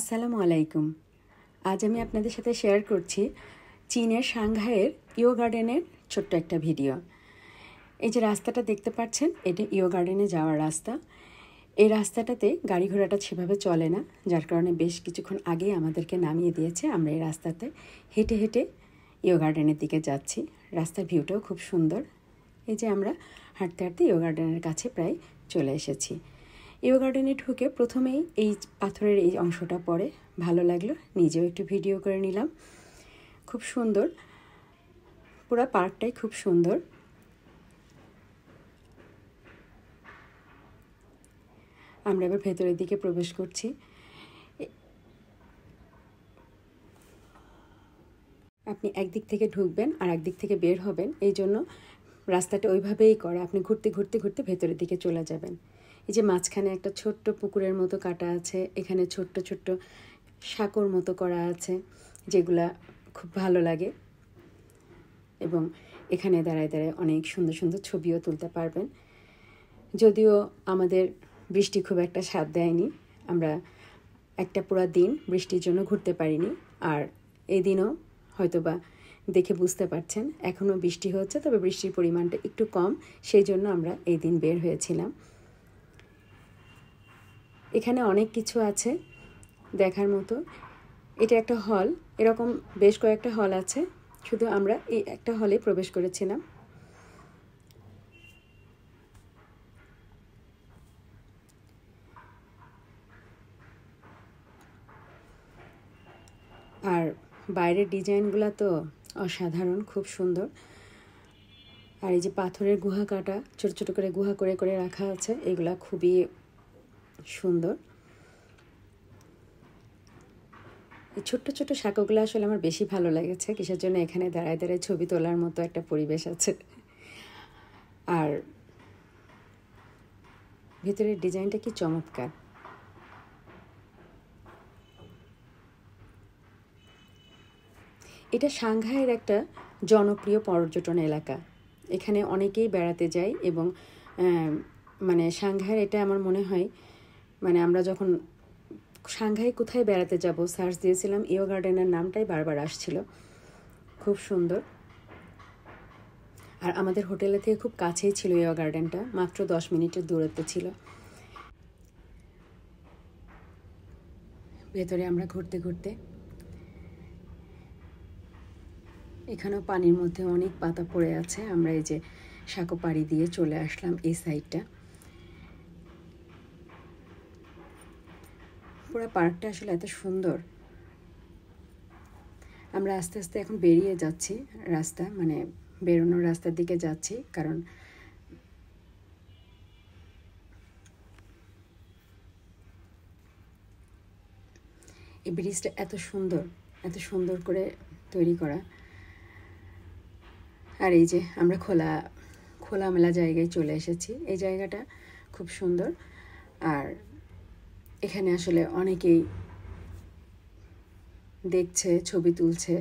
আসসালামু আলাইকুম। আজ আমি আপনাদের সাথে শেয়ার করছি চীনের সাংহাইয়ের ইও গার্ডেনের ছোট্ট একটা ভিডিও। এই যে রাস্তাটা দেখতে পাচ্ছেন, এটা ইও গার্ডেনে যাওয়ার রাস্তা। এই রাস্তাটাতে গাড়ি ঘোড়াটা সেভাবে চলে না, যার কারণে বেশ কিছুক্ষণ আগেই আমাদেরকে নামিয়ে দিয়েছে। আমরা এই রাস্তাতে হেঁটে হেঁটে ইও গার্ডেনের দিকে যাচ্ছি। রাস্তার ভিউটাও খুব সুন্দর। এই যে আমরা হাঁটতে হাঁটতে ইও গার্ডেনের কাছে প্রায় চলে এসেছি। ইও গার্ডেনে ঢুকে প্রথমেই এই পাথরের এই অংশটা পড়ে, ভালো লাগলো, নিজেও একটু ভিডিও করে নিলাম। খুব সুন্দর, পুরো পার্কটাই খুব সুন্দর। আমরা এবার ভেতরের দিকে প্রবেশ করছি। আপনি একদিক থেকে ঢুকবেন আর একদিক থেকে বের হবেন, এই জন্য রাস্তাটা ওইভাবেই করা। আপনি ঘুরতে ঘুরতে ঘুরতে ভেতরের দিকে চলে যাবেন। এই যে মাঝখানে একটা ছোট্ট পুকুরের মতো কাটা আছে, এখানে ছোট্ট ছোট্ট সাঁকোর মতো করা আছে, যেগুলা খুব ভালো লাগে। এবং এখানে দাঁড়ায় দাঁড়ায় অনেক সুন্দর সুন্দর ছবিও তুলতে পারবেন। যদিও আমাদের বৃষ্টি খুব একটা সাথ দেয়নি, আমরা একটা পুরো দিন বৃষ্টির জন্য ঘুরতে পারিনি। আর এই দিনও হয়তোবা দেখে বুঝতে পারছেন এখনও বৃষ্টি হচ্ছে, তবে বৃষ্টির পরিমাণটা একটু কম, সেই জন্য আমরা এই দিন বের হয়েছিলাম। এখানে অনেক কিছু আছে দেখার মতো। এটা একটা হল, এরকম বেশ কয়েকটা হল আছে, শুধু আমরা এই একটা হলে প্রবেশ করেছিলাম। আর বাইরের ডিজাইনগুলো তো অসাধারণ, খুব সুন্দর। আর এই যে পাথরের গুহা কাটা, ছোট ছোট করে গুহা করে করে রাখা আছে, এগুলা খুবই সুন্দর। এই ছোট্ট ছোট্ট শাঁকগুলো আসলে আমার বেশি ভালো লেগেছে, কিসের জন্য এখানে দাঁড়ায় দাঁড়ায় ছবি তোলার মতো একটা পরিবেশ আছে। আর ভিতরের ডিজাইনটা কি চমৎকার। এটা সাংহাইয়ের একটা জনপ্রিয় পর্যটন এলাকা, এখানে অনেকেই বেড়াতে যায়। এবং মানে সাংহাইয়ের এটা আমার মনে হয়, মানে আমরা যখন সাংহাই কোথায় বেড়াতে যাব সার্চ দিয়েছিলাম, ইও গার্ডেনের নামটাই বারবার আসছিল। খুব সুন্দর। আর আমাদের হোটেলের থেকে খুব কাছেই ছিল ইও গার্ডেনটা, মাত্র 10 মিনিটের দূরত্বে ছিল। ভেতরে আমরা ঘুরতে ঘুরতে, এখানেও পানির মধ্যে অনেক পাতা পড়ে আছে। আমরা এই যে সাঁকো পাড়ি দিয়ে চলে আসলাম এই সাইডটা। পুরো পার্কটা আসলে এত সুন্দর। আমরা আস্তে আস্তে এখন বেরিয়ে যাচ্ছি রাস্তা, মানে বেরোনোর রাস্তার দিকে যাচ্ছি, কারণ এই ব্রিজটা এত সুন্দর, এত সুন্দর করে তৈরি করা। আর এই যে আমরা খোলামেলা জায়গায় চলে এসেছি। এই জায়গাটা খুব সুন্দর। আর এখানে আসলে অনেকেই দেখছে, ছবি তুলছে।